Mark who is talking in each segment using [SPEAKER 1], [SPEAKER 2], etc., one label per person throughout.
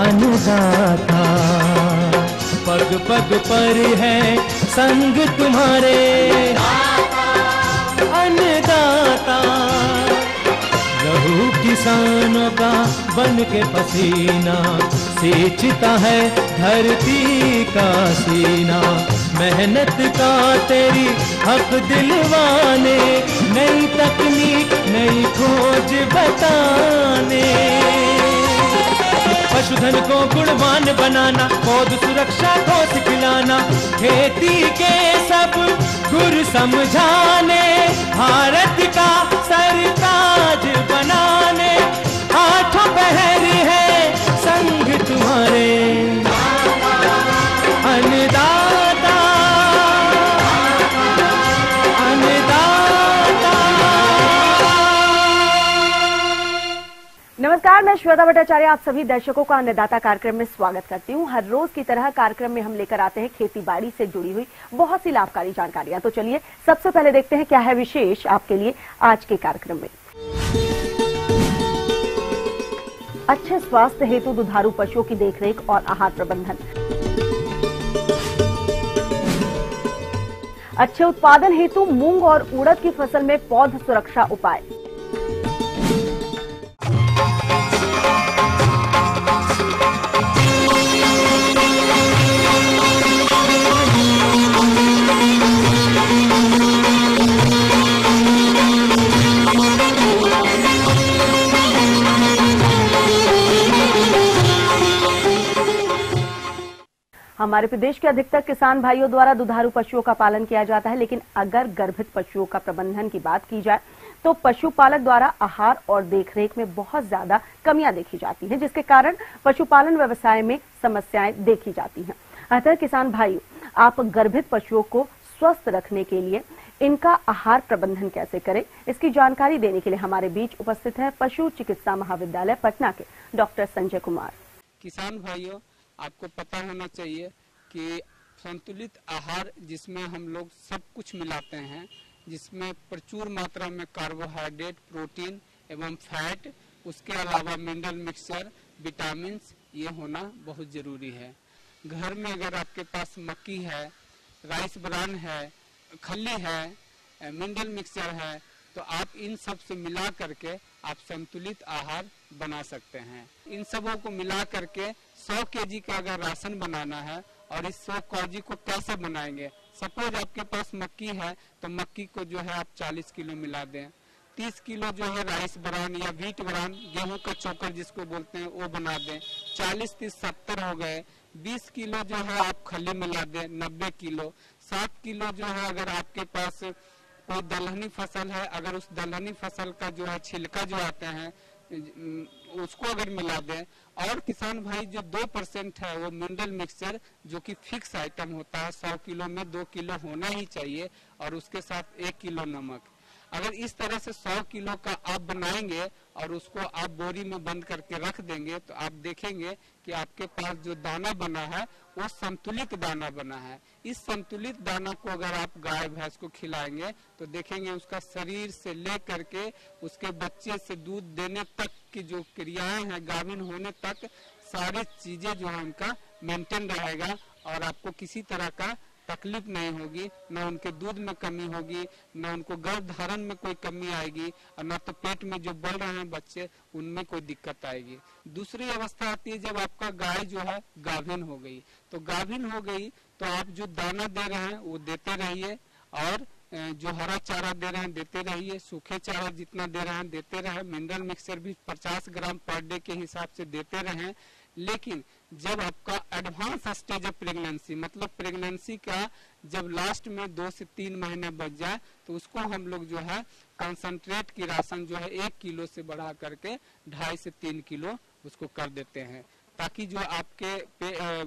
[SPEAKER 1] अन्नदाता। पग पग पर है संग तुम्हारे अन्नदाता। लहू किसानों का बन के पसीना सींचता है धरती का सीना। मेहनत का तेरी हक दिलवाने, नई तकनीक नई खोज बताने। पशुधन को गुणवान बनाना, पौध सुरक्षा को सिखलाना, खेती के सब गुर समझाने, भारत का सरताज बनाने। आठों पहर है संग तुम्हारे अन्नदाता अन्नदाता।
[SPEAKER 2] नमस्कार, मैं श्वेता भट्टाचार्य आप सभी दर्शकों का अन्नदाता कार्यक्रम में स्वागत करती हूं। हर रोज की तरह कार्यक्रम में हम लेकर आते हैं खेती बाड़ी से जुड़ी हुई बहुत सी लाभकारी जानकारियां। तो चलिए सबसे पहले देखते हैं क्या है विशेष आपके लिए आज के कार्यक्रम में। अच्छे स्वास्थ्य हेतु दुधारू पशुओं की देखरेख और आहार प्रबंधन। अच्छे उत्पादन हेतु मूंग और उड़द की फसल में पौध सुरक्षा उपाय। हमारे प्रदेश के अधिकतर किसान भाइयों द्वारा दुधारू पशुओं का पालन किया जाता है, लेकिन अगर गर्भित पशुओं का प्रबंधन की बात की जाए तो पशुपालक द्वारा आहार और देखरेख में बहुत ज्यादा कमियां देखी जाती हैं, जिसके कारण पशुपालन व्यवसाय में समस्याएं देखी जाती हैं। अतः किसान भाइयों, आप गर्भित पशुओं को स्वस्थ रखने के लिए इनका आहार प्रबंधन कैसे करें, इसकी जानकारी देने के लिए हमारे बीच उपस्थित है पशु चिकित्सा महाविद्यालय पटना के डॉक्टर संजय कुमार।
[SPEAKER 3] किसान भाइयों, आपको पता होना चाहिए कि संतुलित आहार जिसमें हम लोग सब कुछ मिलाते हैं, जिसमें प्रचुर मात्रा में कार्बोहाइड्रेट, प्रोटीन एवं फैट, उसके अलावा मिनरल मिक्सचर, विटामिन्स, ये होना बहुत जरूरी है। घर में अगर आपके पास मक्की है, राइस ब्रान है, खल्ली है, मिनरल मिक्सचर है, तो आप इन सब से मिला करके आप संतुलित आहार बना सकते हैं। इन सबों को मिला करके 100 केजी का अगर राशन बनाना है, और इस 100 केजी को कैसे बनाएंगे? सपोज आपके पास मक्की है तो मक्की को जो है आप 40 किलो मिला दें। 30 किलो जो है राइस ब्रान या व्हीट ब्रान, गेहूं का चोकर जिसको बोलते हैं, वो बना दें। 40, 30, 70 हो गए। 20 किलो जो है आप खली मिला दें, 90 किलो। 7 किलो जो है अगर आपके पास कोई दलहनी फसल है, अगर उस दलहनी फसल का जो है छिलका जो आते हैं उसको अगर मिला दें। और किसान भाई जो 2% है वो मिनरल मिक्सचर, जो कि फिक्स आइटम होता है, 100 किलो में 2 किलो होना ही चाहिए, और उसके साथ 1 किलो नमक। अगर इस तरह से 100 किलो का आप बनाएंगे और उसको आप बोरी में बंद करके रख देंगे, तो आप देखेंगे कि आपके पास जो दाना बना है वो संतुलित दाना बना है। इस संतुलित दाना को अगर आप गाय भैंस को खिलाएंगे तो देखेंगे उसका शरीर से लेकर के उसके बच्चे से दूध देने तक की जो क्रियाएं हैं, गाभिन होने तक सारी चीजें जो है उनका मेंटेन रहेगा, और आपको किसी तरह का तकलीफ नहीं होगी, न उनके दूध में कमी होगी, न उनको गर्भ धारण में कोई कमी आएगी, और न तो पेट में जो बढ़ रहे हैं बच्चे उनमें कोई दिक्कत आएगी। दूसरी अवस्था आती है जब आपका गाय जो है गाभिन हो गई। तो गाभिन हो गई तो आप जो दाना दे रहे हैं वो देते रहिए, और जो हरा चारा दे रहे हैं देते रहिए, सूखे चारा जितना दे रहे हैं देते रहे, मिनरल मिक्सचर भी 50 ग्राम पर डे के हिसाब से देते रहें। लेकिन जब आपका एडवांस स्टेज ऑफ प्रेगनेंसी, मतलब प्रेगनेंसी का जब लास्ट में 2 से 3 महीने बच जाए, तो उसको हम लोग जो है कंसंट्रेट की राशन जो है 1 किलो से बढ़ा करके 2.5 से 3 किलो उसको कर देते हैं, ताकि जो आपके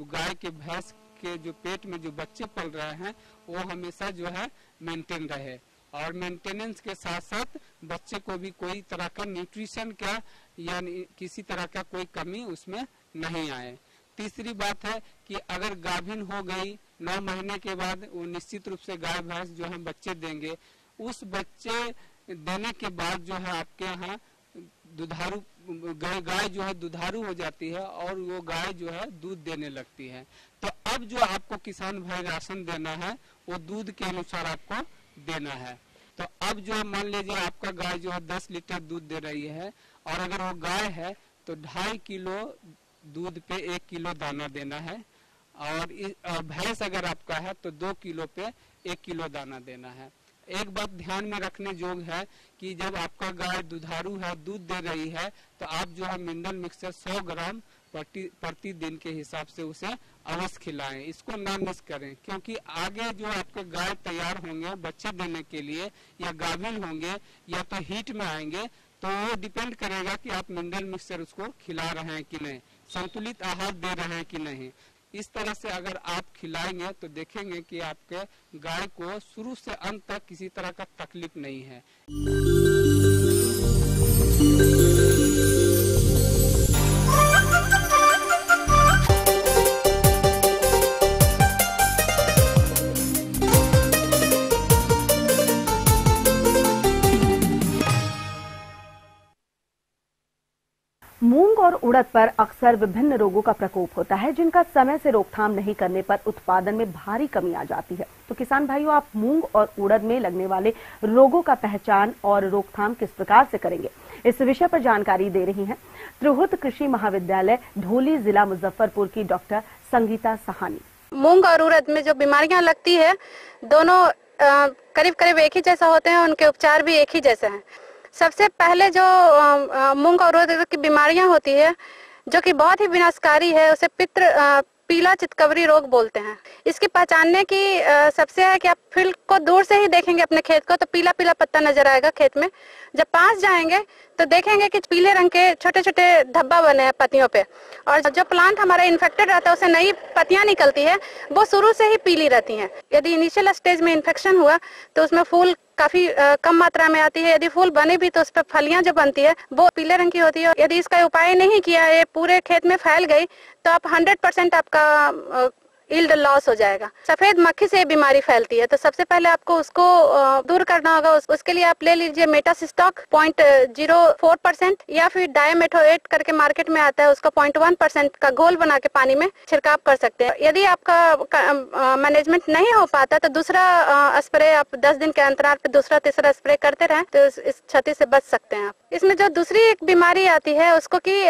[SPEAKER 3] गाय के भैंस के जो पेट में जो बच्चे पल रहे हैं वो हमेशा जो है मेंटेन रहे, और मेंटेनेंस के साथ साथ बच्चे को भी कोई तरह का न्यूट्रिशन का या किसी तरह का कोई कमी उसमें नहीं आए। तीसरी बात है कि अगर गाभिन हो गई 9 महीने के बाद, वो निश्चित रूप से गाय भैंस जो है बच्चे देंगे। उस बच्चे देने के बाद जो है आपके यहाँ दुधारू गाय जो है दुधारू हो जाती है और वो गाय जो है दूध देने लगती है। तो अब जो आपको किसान भाई राशन देना है वो दूध के अनुसार आपको देना है। तो अब जो मान लीजिए आपका गाय जो है 10 लीटर दूध दे रही है और अगर वो गाय है तो 2.5 किलो दूध पे 1 किलो दाना देना है, और भैंस अगर आपका है तो 2 किलो पे 1 किलो दाना देना है। एक बात ध्यान में रखने योग्य है कि जब आपका गाय दुधारू है, दूध दे रही है, तो आप जो है मिनरल मिक्सचर 100 ग्राम प्रति दिन के हिसाब से उसे अवश्य खिलाएं। इसको ना मिस करें, क्योंकि आगे जो आपके गाय तैयार होंगे बच्चे देने के लिए या गाभिन होंगे या तो हीट में आएंगे, तो वो डिपेंड करेगा कि आप मिनरल मिक्सचर उसको खिला रहे हैं कि नहीं, संतुलित आहार दे रहे हैं कि नहीं। इस तरह से अगर आप खिलाएंगे तो देखेंगे कि आपके गाय को शुरू से अंत तक किसी तरह का तकलीफ नहीं है।
[SPEAKER 2] मूंग और उड़द पर अक्सर विभिन्न रोगों का प्रकोप होता है, जिनका समय से रोकथाम नहीं करने पर उत्पादन में भारी कमी आ जाती है। तो किसान भाइयों, आप मूंग और उड़द में लगने वाले रोगों का पहचान और रोकथाम किस प्रकार से करेंगे, इस विषय पर जानकारी दे रही हैं त्रिहुत कृषि महाविद्यालय ढोली, जिला मुजफ्फरपुर की डॉक्टर संगीता साहनी।
[SPEAKER 4] मूंग और उड़द में जो बीमारियां लगती है, दोनों करीब करीब एक ही जैसा होते हैं, उनके उपचार भी एक ही जैसे हैं। सबसे पहले जो मूंग और उड़द की बीमारियां होती है, जो कि बहुत ही विनाशकारी है, उसे पीला चितकबरी रोग बोलते हैं। इसकी पहचानने की सबसे है कि आप फील्ड को दूर से ही देखेंगे अपने खेत को, तो पीला पीला पत्ता नजर आएगा खेत में। जब पास जाएंगे तो देखेंगे कि पीले रंग के छोटे छोटे धब्बा बने हैं पत्तियों पे, और जो प्लांट हमारा इन्फेक्टेड रहता है उसे नई पत्तियां निकलती है, वो शुरू से ही पीली रहती हैं। यदि इनिशियल स्टेज में इन्फेक्शन हुआ तो उसमें फूल काफी कम मात्रा में आती है। यदि फूल बने भी तो उस पर फलियां जो बनती है वो पीले रंग की होती है। यदि इसका उपाय नहीं किया, ये पूरे खेत में फैल गई, तो आप 100% आपका यील्ड लॉस हो जाएगा। सफेद मक्खी से बीमारी फैलती है, तो सबसे पहले आपको उसको दूर करना होगा। उसके लिए आप ले लीजिए मेटासिस्टॉक 0.04% या फिर डायमेथोएट करके मार्केट में आता है, उसका 0.1% का घोल बना के पानी में छिड़काव कर सकते हैं। यदि आपका मैनेजमेंट नहीं हो पाता तो दूसरा स्प्रे आप 10 दिन के अंतराल पे दूसरा तीसरा स्प्रे करते रहें, तो इस क्षति से बच सकते हैं आप। इसमें जो दूसरी एक बीमारी आती है उसको की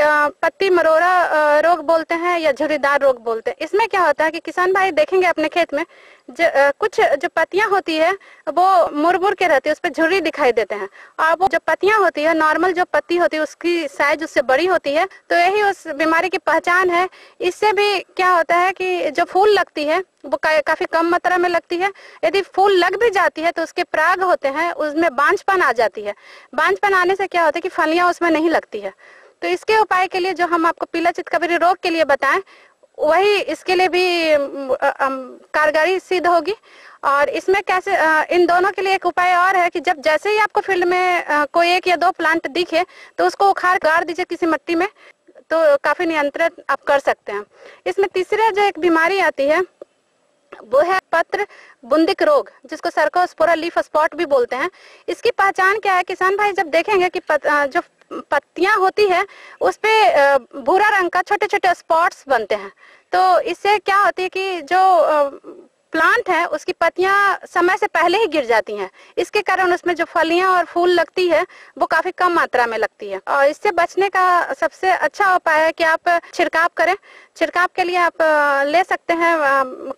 [SPEAKER 4] पत्ती मरोड़ा रोग बोलते हैं या झुर्रीदार रोग बोलते हैं। इसमें क्या होता है कि किसान भाई देखेंगे अपने खेत में कुछ जो पत्तियां होती है वो मुरमुर के रहती है, उस पर झुर्री दिखाई देते हैं, और वो जो पत्तियां होती है, नॉर्मल जो पत्ती होती है उसकी साइज उससे बड़ी होती है, तो यही उस बीमारी की पहचान है। इससे भी क्या होता है कि जो फूल लगती है वो काफी कम मात्रा में लगती है। यदि फूल लग भी जाती है तो उसके पराग होते हैं, उसमें बांझपन आ जाती है। बांझपन आने से क्या होता है कि फलियां उसमें नहीं लगती है। तो इसके उपाय के लिए जो हम आपको पीला चितकबरी रोग के लिए बताएं, वही इसके लिए भी कारगर सिद्ध होगी। और इसमें कैसे, इन दोनों के लिए एक उपाय और है कि जब जैसे ही आपको फील्ड में कोई 1 या 2 प्लांट दिखे तो उसको उखाड़ गाड़ दीजिए किसी मिट्टी में, तो काफी नियंत्रण आप कर सकते हैं। इसमें तीसरा जो एक बीमारी आती है वो है पत्र बुंदिक रोग, जिसको सर्कोस्पोरा लीफ स्पॉट भी बोलते हैं। इसकी पहचान क्या है, किसान भाई जब देखेंगे कि जो पत्तियां होती है उस पे भूरा रंग का छोटे छोटे स्पॉट्स बनते हैं, तो इससे क्या होती है कि जो प्लांट है उसकी पत्तियां समय से पहले ही गिर जाती हैं। इसके कारण उसमें जो फलियां और फूल लगती है वो काफी कम मात्रा में लगती है। और इससे बचने का सबसे अच्छा उपाय है कि आप छिड़काव करें। छिड़काव के लिए आप ले सकते हैं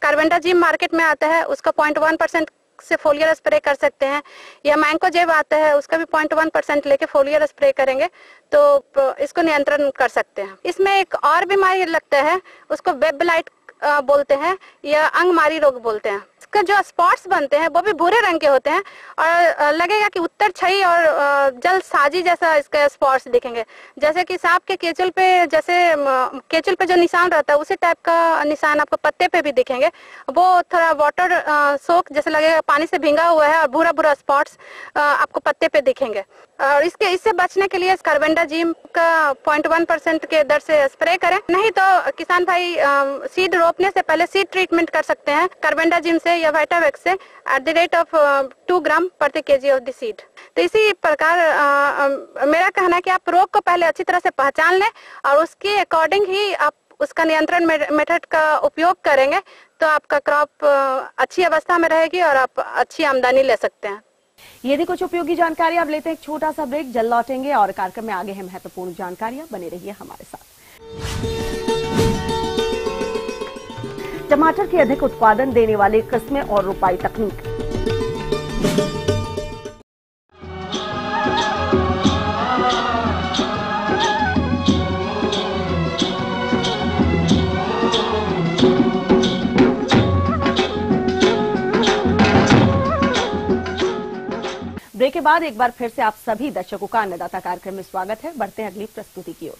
[SPEAKER 4] कार्बेंडाजिम मार्केट में आता है, उसका 0.1% से फोलियर स्प्रे कर सकते हैं, या मैंकोजेब आता है उसका भी 0.1% लेके फोलियर स्प्रे करेंगे तो इसको नियंत्रण कर सकते हैं। इसमें एक और बीमारी लगता है, उसको वेब ब्लाइट बोलते हैं या अंगमारी रोग बोलते हैं। इसका जो स्पॉट्स बनते हैं वो भी भूरे रंग के होते हैं और लगेगा कि उत्तर छई और जल साजी जैसा इसके स्पॉट्स दिखेंगे, जैसे कि सांप के केचुल पे, जैसे केचुल पे जो निशान रहता है उसी टाइप का निशान आपको पत्ते पे भी दिखेंगे। वो थोड़ा वाटर सोक जैसे लगेगा, पानी से भींगा हुआ है, और भूरा भूरा स्पॉट्स आपको पत्ते पे दिखेंगे। और इससे बचने के लिए कार्बेंडाजिम का 0.1% के दर से स्प्रे करें। नहीं तो किसान भाई सीड रोपने से पहले सीड ट्रीटमेंट कर सकते हैं कार्बेंडाजिम से या वाइटावेक्स से एट द रेट ऑफ 2 ग्राम प्रति केजी ऑफ द सीड। तो इसी प्रकार मेरा कहना है कि आप रोग को पहले अच्छी तरह से पहचान लें और उसके अकॉर्डिंग ही आप उसका नियंत्रण मेथड का उपयोग करेंगे तो आपका क्रॉप अच्छी अवस्था में रहेगी और आप अच्छी आमदनी ले सकते हैं।
[SPEAKER 2] ये थी कुछ उपयोगी जानकारी। अब लेते हैं एक छोटा सा ब्रेक, जल्द लौटेंगे और कार्यक्रम में आगे है महत्वपूर्ण जानकारियां। बने रहिए हमारे साथ। टमाटर की अधिक उत्पादन देने वाली किस्में और रोपाई तकनीक। ब्रेक के बाद एक बार फिर से आप सभी दर्शकों का अन्नदाता कार्यक्रम में स्वागत है। बढ़ते हैं अगली प्रस्तुति की ओर।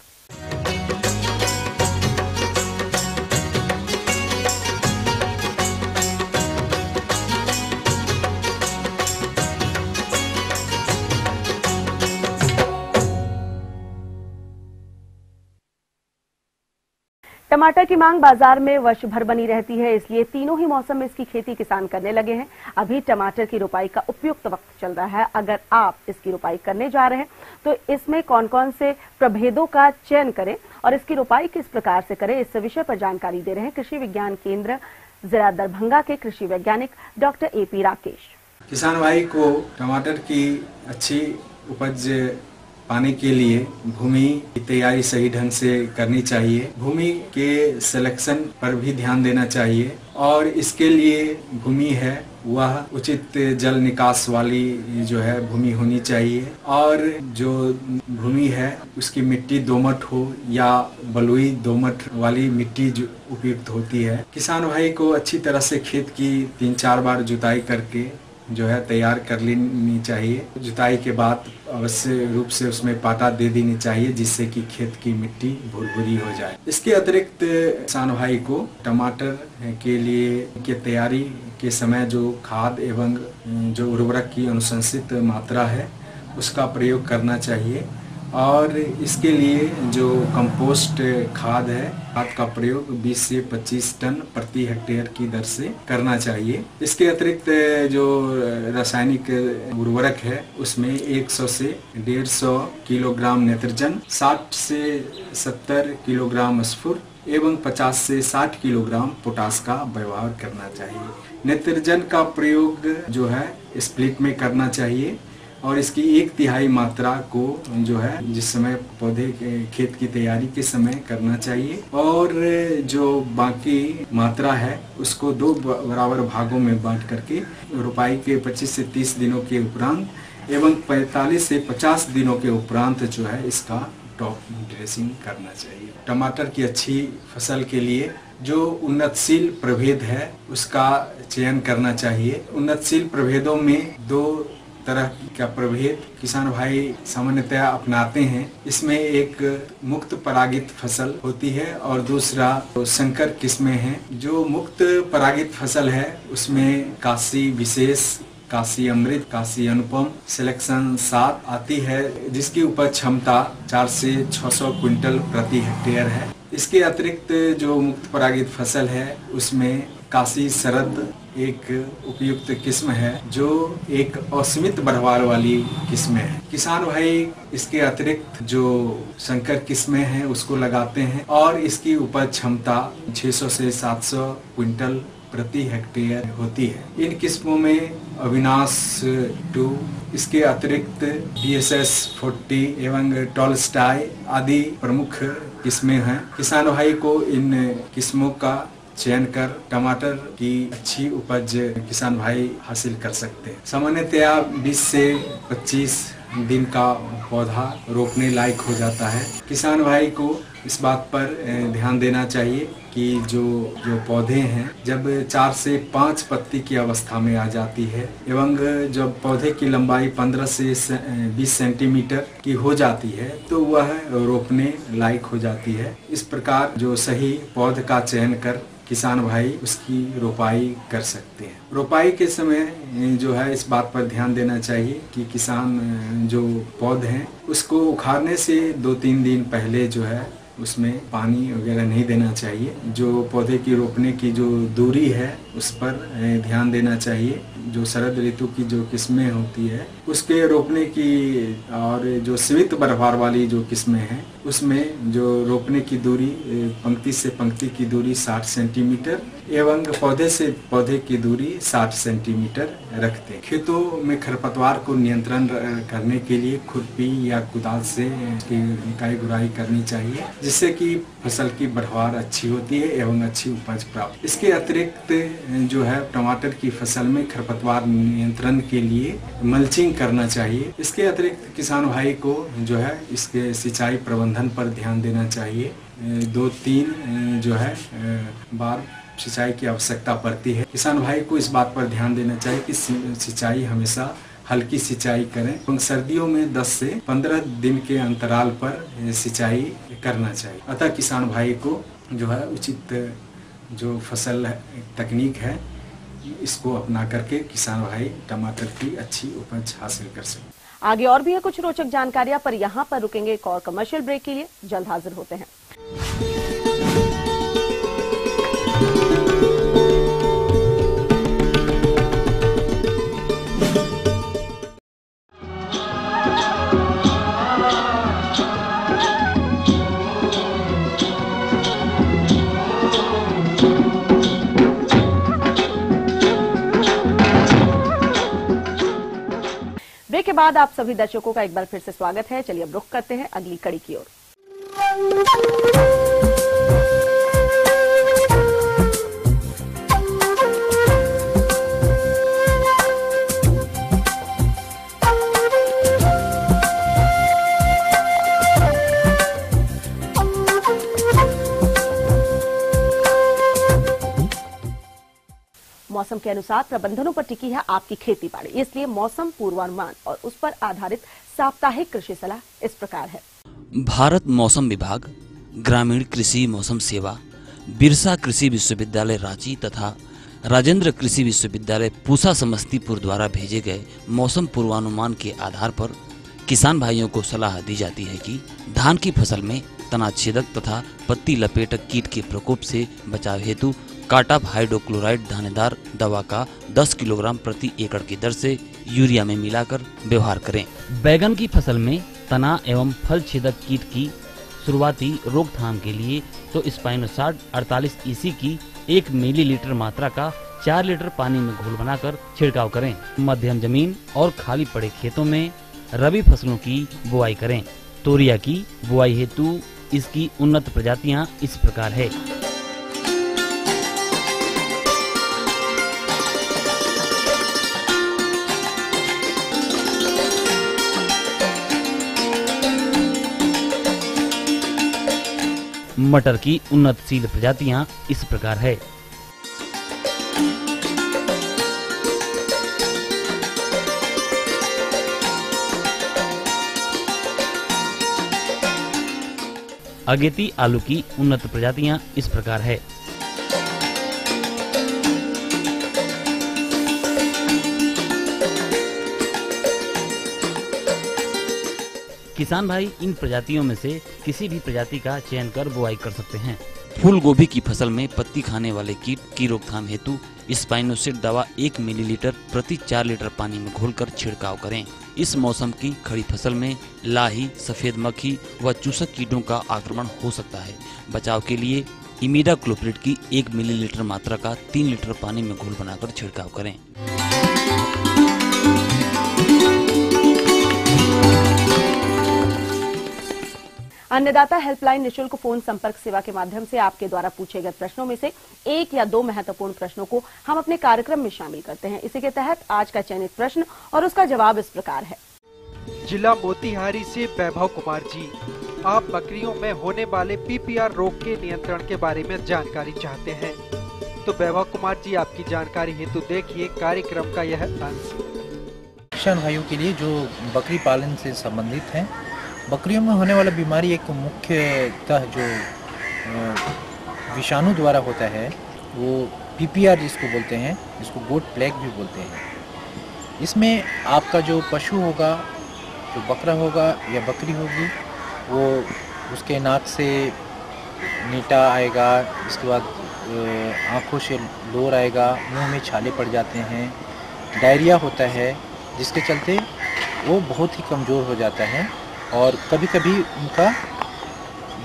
[SPEAKER 2] टमाटर की मांग बाजार में वर्ष भर बनी रहती है, इसलिए तीनों ही मौसम में इसकी खेती किसान करने लगे हैं। अभी टमाटर की रोपाई का उपयुक्त वक्त चल रहा है। अगर आप इसकी रोपाई करने जा रहे हैं तो इसमें कौन कौन से प्रभेदों का चयन करें और इसकी रोपाई किस प्रकार से करें, इस विषय पर जानकारी दे रहे हैं कृषि विज्ञान केंद्र जिला दरभंगा के कृषि वैज्ञानिक डॉक्टर AP राकेश।
[SPEAKER 5] किसान भाई को टमाटर की अच्छी उपज पाने के लिए भूमि की तैयारी सही ढंग से करनी चाहिए। भूमि के सिलेक्शन पर भी ध्यान देना चाहिए और इसके लिए भूमि है वह उचित जल निकास वाली जो है भूमि होनी चाहिए और जो भूमि है उसकी मिट्टी दोमट हो या बलुई दोमट वाली मिट्टी जो उपयुक्त होती है। किसान भाई को अच्छी तरह से खेत की 3-4 बार जुताई करके जो है तैयार कर लेनी चाहिए। जुताई के बाद अवश्य रूप से उसमें पाटा दे देनी चाहिए जिससे कि खेत की मिट्टी भुरभुरी हो जाए। इसके अतिरिक्त किसान भाई को टमाटर के लिए की तैयारी के समय जो खाद एवं जो उर्वरक की अनुशंसित मात्रा है उसका प्रयोग करना चाहिए और इसके लिए जो कंपोस्ट खाद है खाद का प्रयोग 20 से 25 टन प्रति हेक्टेयर की दर से करना चाहिए। इसके अतिरिक्त जो रासायनिक उर्वरक है उसमें 100 से 150 किलोग्राम नाइट्रोजन, 60 से 70 किलोग्राम स्फुर एवं 50 से 60 किलोग्राम पोटास का व्यवहार करना चाहिए। नाइट्रोजन का प्रयोग जो है स्प्लिट में करना चाहिए और इसकी 1/3 मात्रा को जो है जिस समय पौधे खेत की तैयारी के समय करना चाहिए और जो बाकी मात्रा है उसको 2 बराबर भागों में बांट करके रोपाई के 25 से 30 दिनों के उपरांत एवं 45 से 50 दिनों के उपरांत जो है इसका टॉप ड्रेसिंग करना चाहिए। टमाटर की अच्छी फसल के लिए जो उन्नतशील प्रभेद है उसका चयन करना चाहिए। उन्नतशील प्रभेदों में 2 तरह का प्रभेद किसान भाई सामान्यतः अपनाते हैं। इसमें एक मुक्त परागित फसल होती है और दूसरा संकर किस्में हैं। जो मुक्त परागित फसल है उसमें काशी विशेष, काशी अमृत, काशी अनुपम सिलेक्शन 7 आती है जिसकी उपज क्षमता 4 से 600 क्विंटल प्रति हेक्टेयर है। इसके अतिरिक्त जो मुक्त परागित फसल है उसमें काशी शरद एक उपयुक्त किस्म है जो एक असीमित बढ़वार वाली किस्म है। किसान भाई इसके अतिरिक्त जो संकर किस्में हैं उसको लगाते हैं और इसकी उपज क्षमता 600 से 700 क्विंटल प्रति हेक्टेयर होती है। इन किस्मों में अविनाश 2, इसके अतिरिक्त DSS 40 एवं टॉलस्टाई आदि प्रमुख किस्में हैं। किसान भाई को इन किस्मों का चयन कर टमाटर की अच्छी उपज किसान भाई हासिल कर सकते हैं। सामान्यतया 20 से 25 दिन का पौधा रोपने लायक हो जाता है। किसान भाई को इस बात पर ध्यान देना चाहिए कि जो पौधे हैं जब 4 से 5 पत्ती की अवस्था में आ जाती है एवं जब पौधे की लंबाई 15 से 20 सेंटीमीटर की हो जाती है तो वह रोपने लायक हो जाती है। इस प्रकार जो सही पौध का चयन कर किसान भाई उसकी रोपाई कर सकते हैं। रोपाई के समय जो है इस बात पर ध्यान देना चाहिए कि किसान जो पौधे हैं उसको उखाड़ने से 2-3 दिन पहले जो है उसमें पानी वगैरह नहीं देना चाहिए। जो पौधे की रोपने की जो दूरी है उस पर ध्यान देना चाहिए। जो शरद ऋतु की जो किस्में होती है उसके रोपने की और जो सीमित बर्फबार वाली जो किस्में हैं उसमें जो रोपने की दूरी पंक्ति से पंक्ति की दूरी 60 सेंटीमीटर एवं पौधे से पौधे की दूरी 60 सेंटीमीटर रखते हैं। खेतों में खरपतवार को नियंत्रण करने के लिए खुरपी या कुदाल से निकाई गुड़ाई करनी चाहिए, जिससे कि फसल की बढ़वार अच्छी होती है एवं अच्छी उपज प्राप्त। इसके अतिरिक्त जो है टमाटर की फसल में खरपतवार नियंत्रण के लिए मल्चिंग करना चाहिए। इसके अतिरिक्त किसान भाई को जो है इसके सिंचाई प्रबंधन पर ध्यान देना चाहिए। 2-3 जो है बार सिंचाई की आवश्यकता पड़ती है। किसान भाई को इस बात पर ध्यान देना चाहिए कि सिंचाई हमेशा हल्की सिंचाई करें। सर्दियों में 10 से 15 दिन के अंतराल पर सिंचाई करना चाहिए। अतः किसान भाई को जो है उचित जो फसल तकनीक है इसको अपना करके किसान भाई टमाटर की अच्छी उपज हासिल कर सकते।
[SPEAKER 2] आगे और भी है कुछ रोचक जानकारियां, पर यहाँ पर रुकेंगे एक और कमर्शियल ब्रेक के लिए। जल्द हाजिर होते हैं। ब्रेक के बाद आप सभी दर्शकों का एक बार फिर से स्वागत है। चलिए अब रुख करते हैं अगली कड़ी की ओर। मौसम के अनुसार प्रबंधनों पर टिकी है आपकी खेती बाड़ी, इसलिए मौसम पूर्वानुमान और उस पर आधारित साप्ताहिक कृषि सलाह इस प्रकार है।
[SPEAKER 6] भारत मौसम विभाग, ग्रामीण कृषि मौसम सेवा, बिरसा कृषि विश्वविद्यालय रांची तथा राजेंद्र कृषि विश्वविद्यालय पूसा समस्तीपुर द्वारा भेजे गए मौसम पूर्वानुमान के आधार पर किसान भाइयों को सलाह दी जाती है कि धान की फसल में तना छेदक तथा पत्ती लपेटक कीट के प्रकोप से बचाव हेतु काटाप हाइड्रोक्लोराइड दानेदार दवा का 10 किलोग्राम प्रति एकड़ की दर से यूरिया में मिलाकर व्यवहार करें। बैगन की फसल में तना एवं फल छेदक कीट की शुरुआती रोकथाम के लिए तो स्पाइनोसाट 48 EC की 1 मिलीलीटर मात्रा का 4 लीटर पानी में घोल बनाकर छिड़काव करें। मध्यम जमीन और खाली पड़े खेतों में रबी फसलों की बुआई करें। तोरिया की बुआई हेतु इसकी उन्नत प्रजातियां इस प्रकार है। मटर की उन्नतशील प्रजातियां इस प्रकार है। अगेती आलू की उन्नत प्रजातियां इस प्रकार है। किसान भाई इन प्रजातियों में से किसी भी प्रजाति का चयन कर बुआई कर सकते हैं। फूल गोभी की फसल में पत्ती खाने वाले कीट की रोकथाम हेतु स्पाइनोसेट दवा 1 मिलीलीटर प्रति 4 लीटर पानी में घोलकर छिड़काव करें। इस मौसम की खड़ी फसल में लाही, सफेद मक्खी व चूसक कीटों का आक्रमण हो सकता है। बचाव के लिए इमिडाक्लोप्रिड की 1 मिलीलीटर मात्रा का 3 लीटर पानी में घोल बनाकर छिड़काव करें।
[SPEAKER 2] अन्नदाता हेल्पलाइन निशुल्क फोन संपर्क सेवा के माध्यम से आपके द्वारा पूछे गए प्रश्नों में से 1 या 2 महत्वपूर्ण प्रश्नों को हम अपने कार्यक्रम में शामिल करते हैं। इसी के तहत आज का चयनित प्रश्न और उसका जवाब इस प्रकार है।
[SPEAKER 7] जिला मोतिहारी से वैभव कुमार जी, आप बकरियों में होने वाले PPR रोग के नियंत्रण के बारे में जानकारी चाहते हैं। तो वैभव कुमार जी, आपकी जानकारी हेतु देखिए कार्यक्रम का यह अंश।
[SPEAKER 8] किसान भाइयों के लिए जो बकरी पालन से संबंधित है, बकरियों में होने वाला बीमारी एक मुख्यतः जो विषाणु द्वारा होता है वो पीपीआर जिसको बोलते हैं, जिसको गोट प्लेग भी बोलते हैं। इसमें आपका जो पशु होगा, जो बकरा होगा या बकरी होगी, वो उसके नाक से नीटा आएगा, इसके बाद आँखों से लोर आएगा, मुंह में छाले पड़ जाते हैं, डायरिया होता है, जिसके चलते वो बहुत ही कमज़ोर हो जाता है और कभी कभी उनका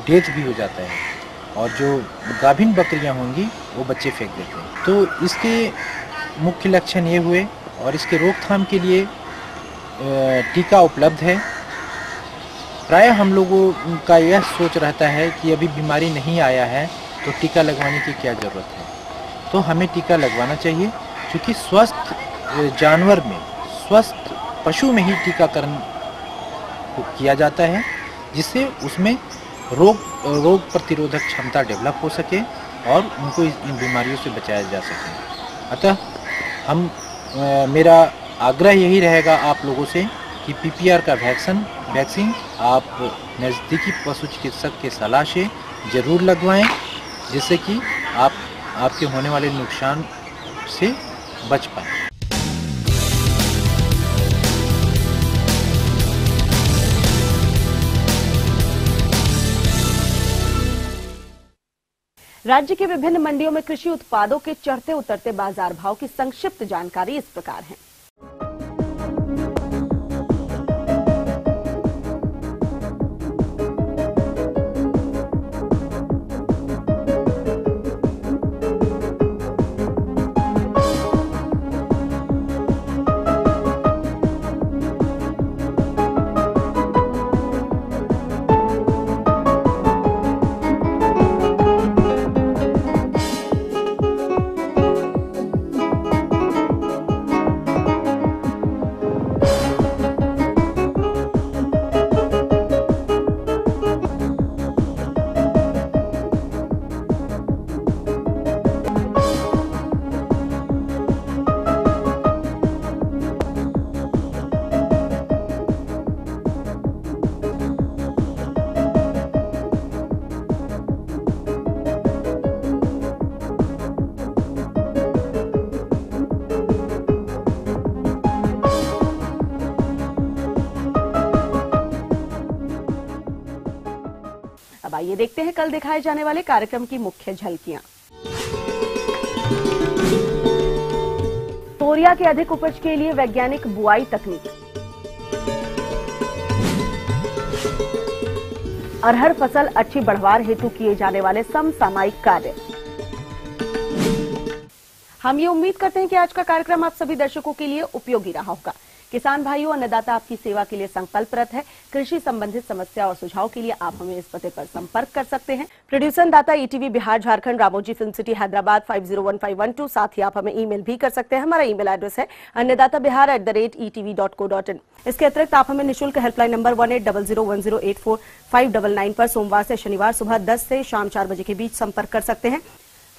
[SPEAKER 8] डेथ भी हो जाता है। और जो गाभिन बकरियां होंगी वो बच्चे फेंक देते हैं। तो इसके मुख्य लक्षण ये हुए और इसके रोकथाम के लिए टीका उपलब्ध है। प्राय हम लोगों का यह सोच रहता है कि अभी बीमारी नहीं आया है तो टीका लगवाने की क्या ज़रूरत है, तो हमें टीका लगवाना चाहिए, क्योंकि स्वस्थ जानवर में, स्वस्थ पशु में ही टीकाकरण किया जाता है, जिससे उसमें रोग प्रतिरोधक क्षमता डेवलप हो सके और उनको इन बीमारियों से बचाया जा सके। अतः मेरा आग्रह यही रहेगा आप लोगों से कि पीपीआर का वैक्सीन आप नज़दीकी पशु चिकित्सक के सलाह से ज़रूर लगवाएं, जिससे कि आपके होने वाले नुकसान से बच पाएं।
[SPEAKER 2] राज्य के विभिन्न मंडियों में कृषि उत्पादों के चढ़ते उतरते बाजार भाव की संक्षिप्त जानकारी इस प्रकार है। अब आइए देखते हैं कल दिखाए जाने वाले कार्यक्रम की मुख्य झलकियां। तोरिया के अधिक उपज के लिए वैज्ञानिक बुआई तकनीक। अरहर फसल अच्छी बढ़वार हेतु किए जाने वाले समसामयिक कार्य। हम ये उम्मीद करते हैं कि आज का कार्यक्रम आप सभी दर्शकों के लिए उपयोगी रहा होगा। किसान भाइयों, अन्नदाता आपकी सेवा के लिए संकल्परत है। कृषि संबंधित समस्या और सुझाव के लिए आप हमें इस पते पर संपर्क कर सकते हैं। प्रोड्यूसर दाता ETV Bihar Jharkhand, Ramoji film city Hyderabad 501512। साथ ही आप हमें ईमेल भी कर सकते हैं। हमारा ईमेल एड्रेस है annadatabihar@etv.co.in। इसके अतिरिक्त आप हमें निःशुल्क हेल्पलाइन नंबर 180010845999 पर सोमवार से शनिवार सुबह 10 से शाम 4 बजे के बीच संपर्क कर सकते हैं।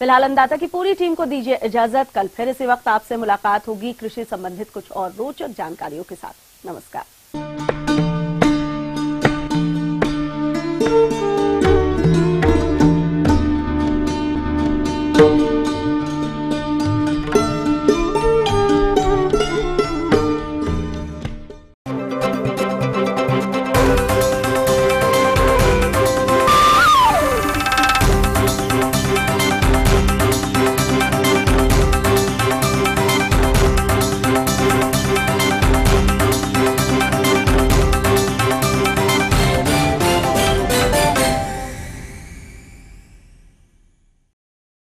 [SPEAKER 2] फिलहाल अन्नदाता की पूरी टीम को दीजिए इजाजत। कल फिर इसी वक्त आपसे मुलाकात होगी कृषि संबंधित कुछ और रोचक जानकारियों के साथ। नमस्कार।